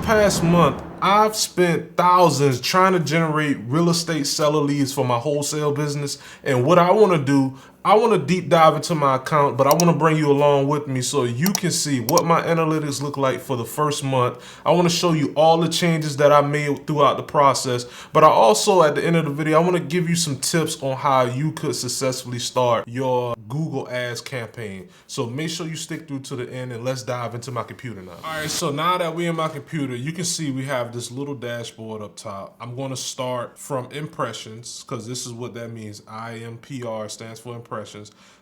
past month, I've spent thousands trying to generate real estate seller leads for my wholesale business. And what I want to do, I want to deep dive into my account, but I want to bring you along with me so you can see what my analytics look like for the first month. I want to show you all the changes that I made throughout the process. But I also, at the end of the video, I want to give you some tips on how you could successfully start your Google Ads campaign. So make sure you stick through to the end and let's dive into my computer now. All right, so now that we're in my computer, you can see we have this little dashboard up top. I'm going to start from impressions because this is what that means. IMPR stands for impressions.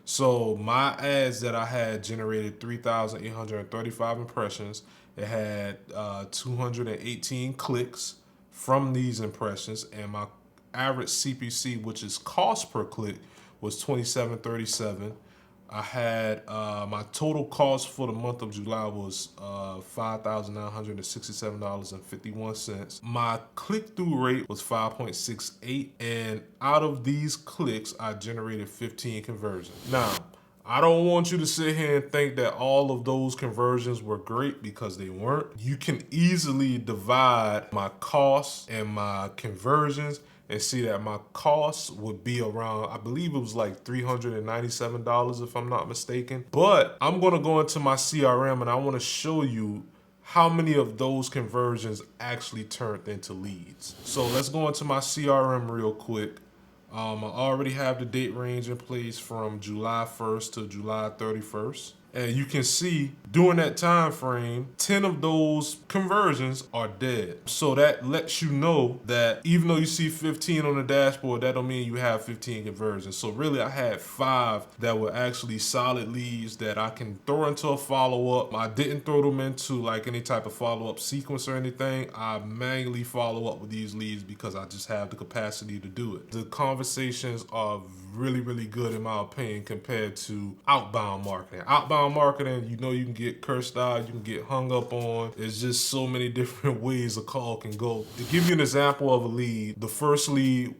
So my ads that I had generated 3,835 impressions. It had 218 clicks from these impressions, and my average CPC, which is cost per click, was $27.37. I had my total cost for the month of July was $5,967.51. My click-through rate was 5.68, and out of these clicks, I generated 15 conversions. Now, I don't want you to sit here and think that all of those conversions were great, because they weren't. You can easily divide my costs and my conversions and see that my costs would be around, I believe it was like $397 if I'm not mistaken. But I'm gonna go into my CRM and I wanna show you how many of those conversions actually turned into leads. So let's go into my CRM real quick. I already have the date range in place from July 1st to July 31st. And you can see during that time frame, 10 of those conversions are dead. So that lets you know that even though you see 15 on the dashboard, that don't mean you have 15 conversions. So really I had 5 that were actually solid leads that I can throw into a follow-up. I didn't throw them into like any type of follow-up sequence or anything. I manually follow up with these leads because I just have the capacity to do it. The conversations are really, really good in my opinion compared to outbound marketing. Outbound marketing, you know, you can get cursed out, you can get hung up on. There's just so many different ways a call can go. To give you an example of a lead, the first lead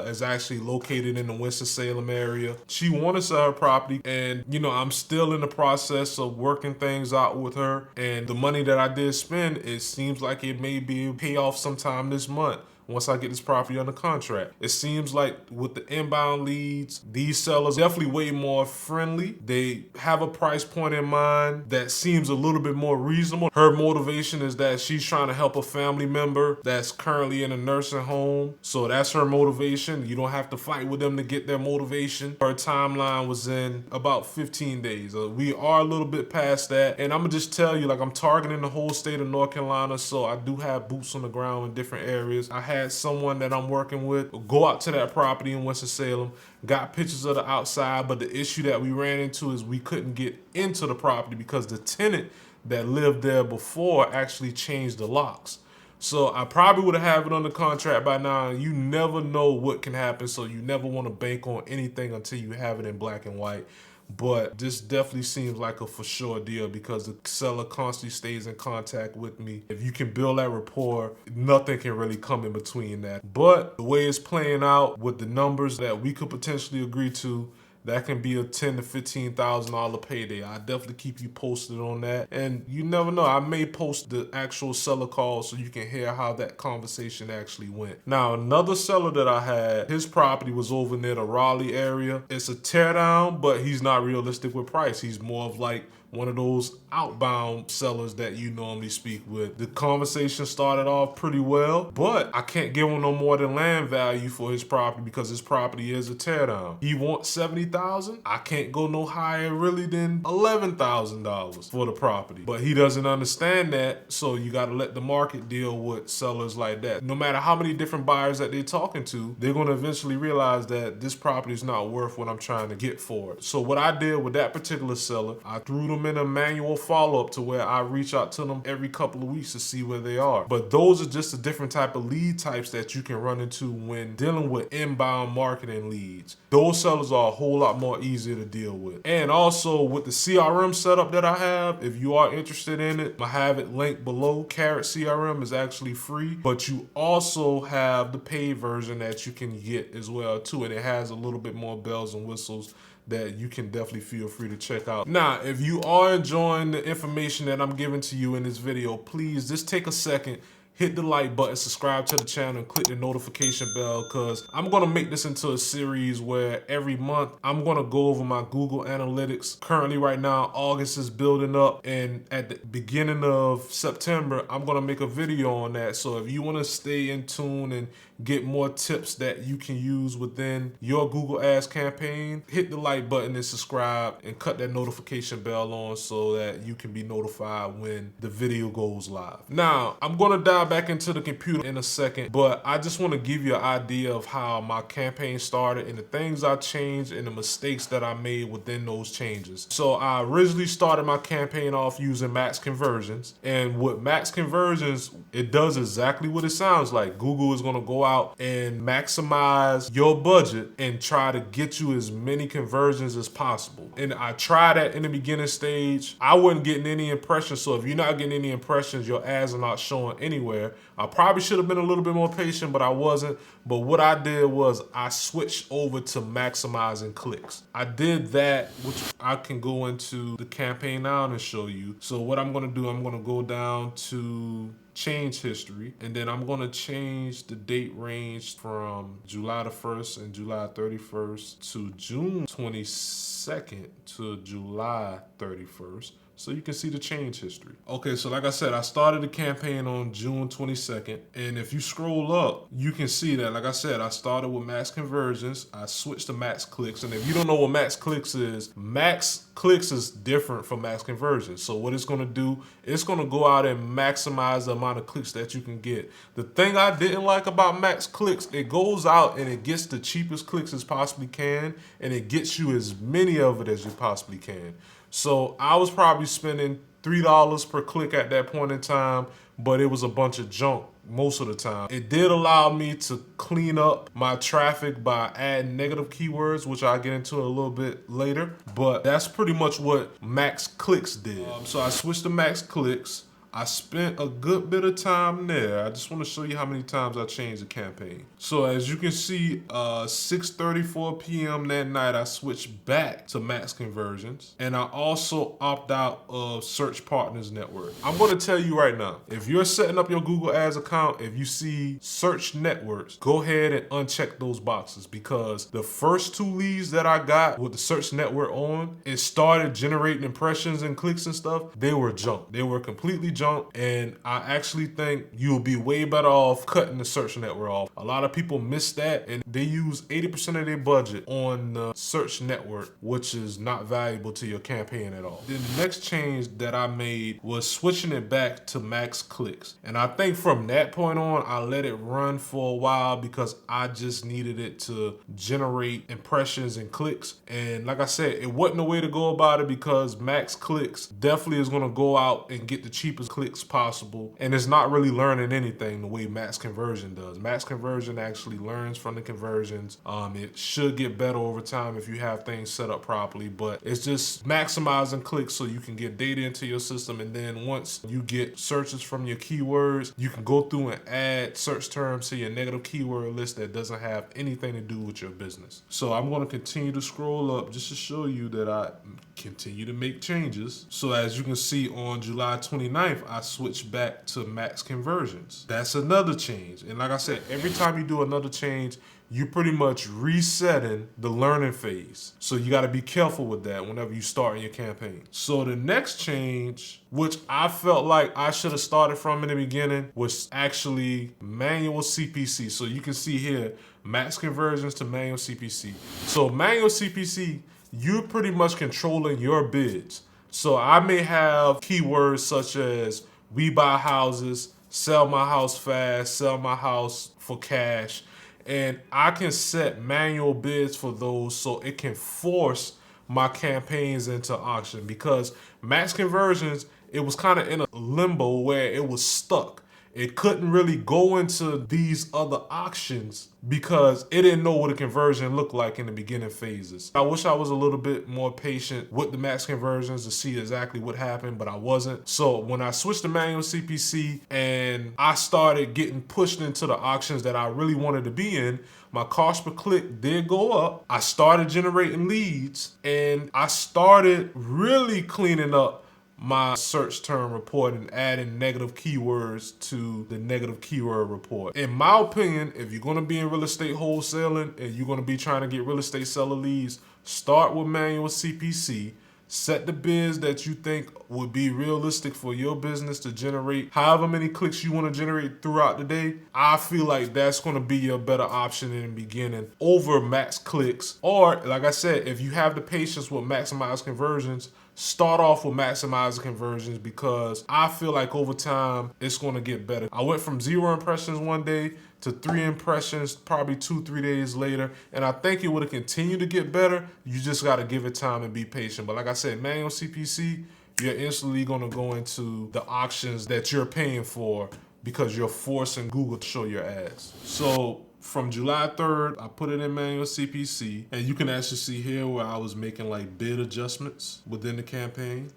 is actually located in the Winston-Salem area. She wanted to sell her property, and you know, I'm still in the process of working things out with her. And the money that I did spend, it seems like it may be pay off sometime this month once I get this property under contract. It seems like with the inbound leads, these sellers definitely way more friendly. They have a price point in mind that seems a little bit more reasonable. Her motivation is that she's trying to help a family member that's currently in a nursing home. So that's her motivation. You don't have to fight with them to get their motivation. Her timeline was in about 15 days. We are a little bit past that. And I'm gonna just tell you, like, I'm targeting the whole state of North Carolina, so I do have boots on the ground in different areas. I had someone that I'm working with go out to that property in Winston-Salem, got pictures of the outside, but the issue that we ran into is we couldn't get into the property because the tenant that lived there before actually changed the locks. So I probably would have it under contract by now. You never know what can happen, so you never want to bank on anything until you have it in black and white. But this definitely seems like a for sure deal because the seller constantly stays in contact with me. If you can build that rapport, nothing can really come in between that. But the way it's playing out with the numbers that we could potentially agree to, that can be a $10,000 to $15,000 payday. I definitely keep you posted on that. And you never know, I may post the actual seller call so you can hear how that conversation actually went. Now, another seller that I had, his property was over near the Raleigh area. It's a teardown, but he's not realistic with price. He's more of like one of those outbound sellers that you normally speak with. The conversation started off pretty well, but I can't give him no more than land value for his property because his property is a teardown. He wants $70,000. I can't go no higher really than $11,000 for the property, but he doesn't understand that. So you got to let the market deal with sellers like that. No matter how many different buyers that they're talking to, they're going to eventually realize that this property is not worth what I'm trying to get for it. So what I did with that particular seller, I threw them in a manual follow-up to where I reach out to them every couple of weeks to see where they are. But those are just a different type of lead types that you can run into when dealing with inbound marketing leads. Those sellers are a whole lot more easier to deal with. And also with the CRM setup that I have, if you are interested in it, I have it linked below. Carrot CRM is actually free, but you also have the paid version that you can get as well too. And it has a little bit more bells and whistles that you can definitely feel free to check out. Now, if you are enjoying the information that I'm giving to you in this video, please just take a second, hit the like button, subscribe to the channel, and click the notification bell, because I'm gonna make this into a series where every month I'm gonna go over my Google Analytics. Currently right now, August is building up, and at the beginning of September, I'm gonna make a video on that. So if you wanna stay in tune and get more tips that you can use within your Google Ads campaign, hit the like button and subscribe and cut that notification bell on so that you can be notified when the video goes live. Now, I'm gonna dive back into the computer in a second, but I just wanna give you an idea of how my campaign started and the things I changed and the mistakes that I made within those changes. So I originally started my campaign off using max conversions, and with max conversions, it does exactly what it sounds like. Google is gonna go out and maximize your budget and try to get you as many conversions as possible. And I tried that in the beginning stage. I wasn't getting any impressions, so if you're not getting any impressions, your ads are not showing anywhere. I probably should have been a little bit more patient, but I wasn't. But what I did was I switched over to maximizing clicks. I did that, which I can go into the campaign now and show you. So what I'm gonna do, I'm gonna go down to change history, and then I'm gonna change the date range from July the 1st and July 31st to June 22nd to July 31st. So you can see the change history. Okay, so like I said, I started the campaign on June 22nd. And if you scroll up, you can see that, like I said, I started with max conversions. I switched to max clicks. And if you don't know what max clicks is different from max conversions. So what it's gonna do, it's gonna go out and maximize the amount of clicks that you can get. The thing I didn't like about max clicks, it goes out and it gets the cheapest clicks as possibly can, and it gets you as many of it as you possibly can. So I was probably spending $3 per click at that point in time, but it was a bunch of junk most of the time. It did allow me to clean up my traffic by adding negative keywords, which I'll get into a little bit later, but that's pretty much what max clicks did. So I switched to max clicks. I spent a good bit of time there. I just want to show you how many times I changed the campaign. So as you can see, 6:34 p.m. that night, I switched back to max conversions, and I also opt out of Search Partners Network. I'm going to tell you right now, if you're setting up your Google Ads account, if you see search networks, go ahead and uncheck those boxes, because the first 2 leads that I got with the search network on, it started generating impressions and clicks and stuff. They were junk. They were completely junk. And I actually think you'll be way better off cutting the search network off. A lot of people miss that, and they use 80% of their budget on the search network, which is not valuable to your campaign at all. Then the next change that I made was switching it back to max clicks. And I think from that point on, I let it run for a while because I just needed it to generate impressions and clicks. And like I said, it wasn't a way to go about it, because max clicks definitely is gonna go out and get the cheapest clicks possible, and it's not really learning anything the way max conversion does. Max conversion actually learns from the conversions. It should get better over time if you have things set up properly, but it's just maximizing clicks so you can get data into your system, and then once you get searches from your keywords, you can go through and add search terms to your negative keyword list that doesn't have anything to do with your business. So I'm going to continue to scroll up just to show you that I continue to make changes. So as you can see, on July 29th, I switched back to max conversions. That's another change. And like I said, every time you do another change, you're pretty much resetting the learning phase. So you got to be careful with that whenever you start in your campaign. So the next change, which I felt like I should have started from in the beginning, was actually manual CPC. So you can see here, max conversions to manual CPC. So manual CPC, you're pretty much controlling your bids. So I may have keywords such as we buy houses, sell my house fast, sell my house for cash, and I can set manual bids for those so it can force my campaigns into auction, because max conversions, it was kind of in a limbo where it was stuck. it couldn't really go into these other auctions because it didn't know what a conversion looked like in the beginning phases. I wish I was a little bit more patient with the max conversions to see exactly what happened, but I wasn't. So when I switched to manual CPC and I started getting pushed into the auctions that I really wanted to be in, my cost per click did go up. I started generating leads and I started really cleaning up my search term report and adding negative keywords to the negative keyword report. In my opinion, if you're going to be in real estate wholesaling and you're going to be trying to get real estate seller leads, start with manual CPC. Set the bids that you think would be realistic for your business to generate however many clicks you want to generate throughout the day. I feel like that's going to be your better option in the beginning over max clicks. Or, like I said, if you have the patience with maximize conversions, start off with maximizing conversions because I feel like over time it's going to get better. I went from 0 impressions one day to 3 impressions probably 2-3 days later, and I think it would have continued to get better. You just got to give it time and be patient. But like I said, manual CPC, you're instantly going to go into the auctions that you're paying for because you're forcing Google to show your ads. So from July 3rd, I put it in manual CPC, and you can actually see here where I was making like bid adjustments within the campaign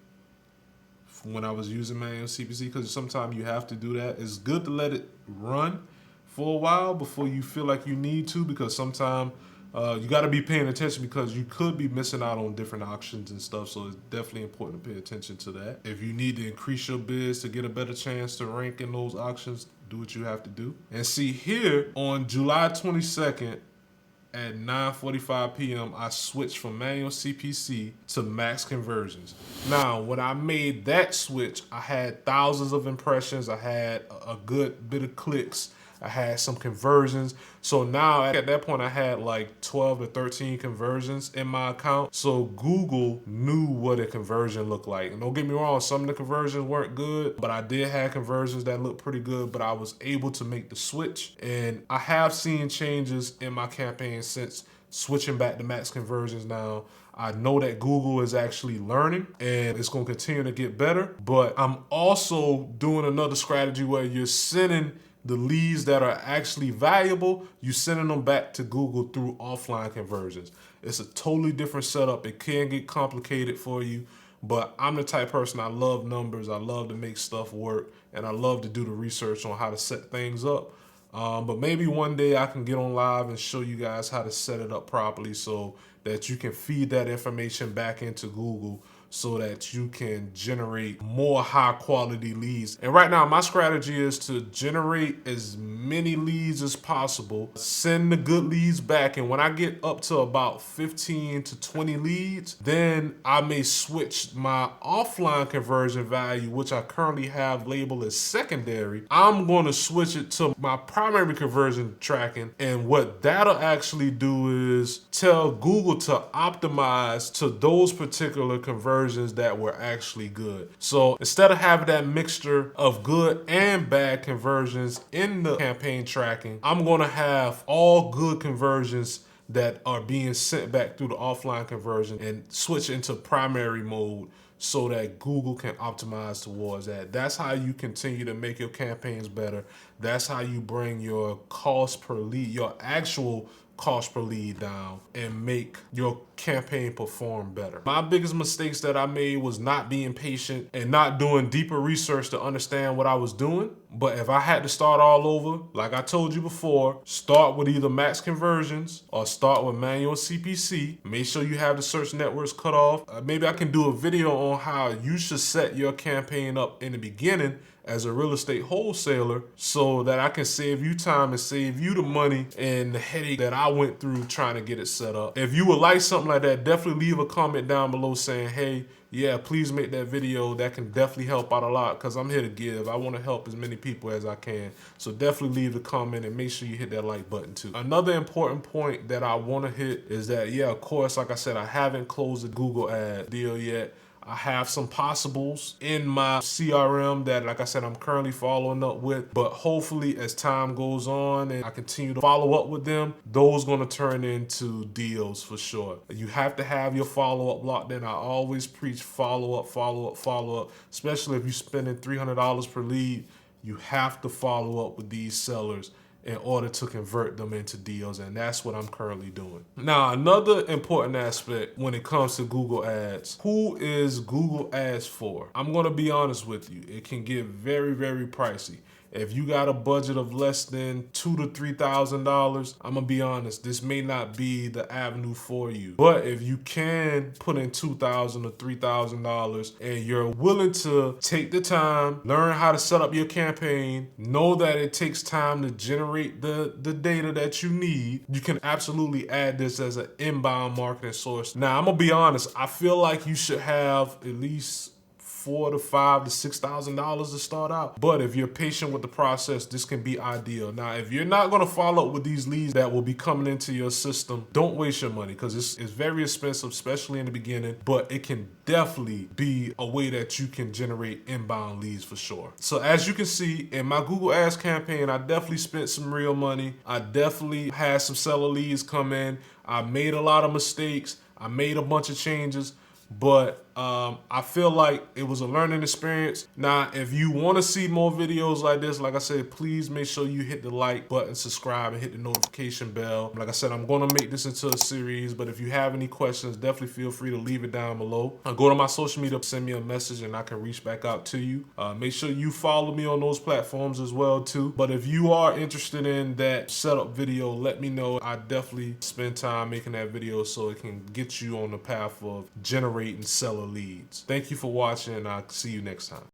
when I was using manual CPC, because sometimes you have to do that. It's good to let it run for a while before you feel like you need to, because sometimes you got to be paying attention because you could be missing out on different auctions and stuff. So it's definitely important to pay attention to that. If you need to increase your bids to get a better chance to rank in those auctions, do what you have to do. And see here on July 22nd at 9:45 p.m., I switched from manual CPC to max conversions. Now, when I made that switch, I had thousands of impressions. I had a good bit of clicks. I had some conversions. So now at that point I had like 12 to 13 conversions in my account. So Google knew what a conversion looked like. And don't get me wrong, some of the conversions weren't good, but I did have conversions that looked pretty good, but I was able to make the switch. And I have seen changes in my campaign since switching back to max conversions now. I know that Google is actually learning and it's going to continue to get better, but I'm also doing another strategy where you're sending the leads that are actually valuable, you sending them back to Google through offline conversions. It's a totally different setup. It can get complicated for you, but I'm the type of person, I love numbers, I love to make stuff work, and I love to do the research on how to set things up. But maybe one day I can get on live and show you guys how to set it up properly so that you can feed that information back into Google so that you can generate more high quality leads. And right now my strategy is to generate as many leads as possible, send the good leads back, and when I get up to about 15 to 20 leads, then I may switch my offline conversion value, which I currently have labeled as secondary. I'm going to switch it to my primary conversion tracking, and what that'll actually do is tell Google to optimize to those particular conversions that were actually good. So instead of having that mixture of good and bad conversions in the campaign tracking, I'm going to have all good conversions that are being sent back through the offline conversion and switch into primary mode so that Google can optimize towards that. That's how you continue to make your campaigns better. That's how you bring your cost per lead, your actual cost per lead down, and make your campaign perform better. My biggest mistakes that I made was not being patient and not doing deeper research to understand what I was doing. But if I had to start all over, like I told you before, start with either max conversions or start with manual CPC. Make sure you have the search networks cut off. Maybe I can do a video on how you should set your campaign up in the beginning as a real estate wholesaler so that I can save you time and save you the money and the headache that I went through trying to get it set up. If you would like something like that, definitely leave a comment down below saying, hey, yeah, please make that video. That can definitely help out a lot because I'm here to give. I want to help as many people as I can. So definitely leave a comment and make sure you hit that like button too. Another important point that I want to hit is that, yeah, of course, like I said, I haven't closed the Google ad deal yet. I have some possibles in my CRM that, like I said, I'm currently following up with, but hopefully as time goes on and I continue to follow up with them, those going to turn into deals for sure. You have to have your follow-up locked in. I always preach follow up, especially if you're spending $300 per lead. You have to follow up with these sellers in order to convert them into deals, and that's what I'm currently doing. Now, another important aspect when it comes to Google Ads, who is Google Ads for? I'm gonna be honest with you, it can get very, very pricey. If you got a budget of less than $2,000 to $3,000, I'm gonna be honest, this may not be the avenue for you. But if you can put in $2,000 to $3,000 and you're willing to take the time, learn how to set up your campaign, know that it takes time to generate the data that you need, you can absolutely add this as an inbound marketing source. Now, I'm gonna be honest, I feel like you should have at least $4,000 to $5,000 to $6,000 to start out. But if you're patient with the process, this can be ideal. Now, if you're not going to follow up with these leads that will be coming into your system, don't waste your money, because it's very expensive, especially in the beginning, but it can definitely be a way that you can generate inbound leads for sure. So as you can see in my Google Ads campaign, I definitely spent some real money. I definitely had some seller leads come in. I made a lot of mistakes. I made a bunch of changes, but I feel like it was a learning experience. Now, if you want to see more videos like this, like I said, please make sure you hit the like button, subscribe, and hit the notification bell. Like I said, I'm going to make this into a series, but if you have any questions, definitely feel free to leave it down below. Go to my social media, send me a message, and I can reach back out to you. Make sure you follow me on those platforms as well too. But if you are interested in that setup video, let me know. I definitely spend time making that video so it can get you on the path of generating seller leads. Thank you for watching, and I'll see you next time.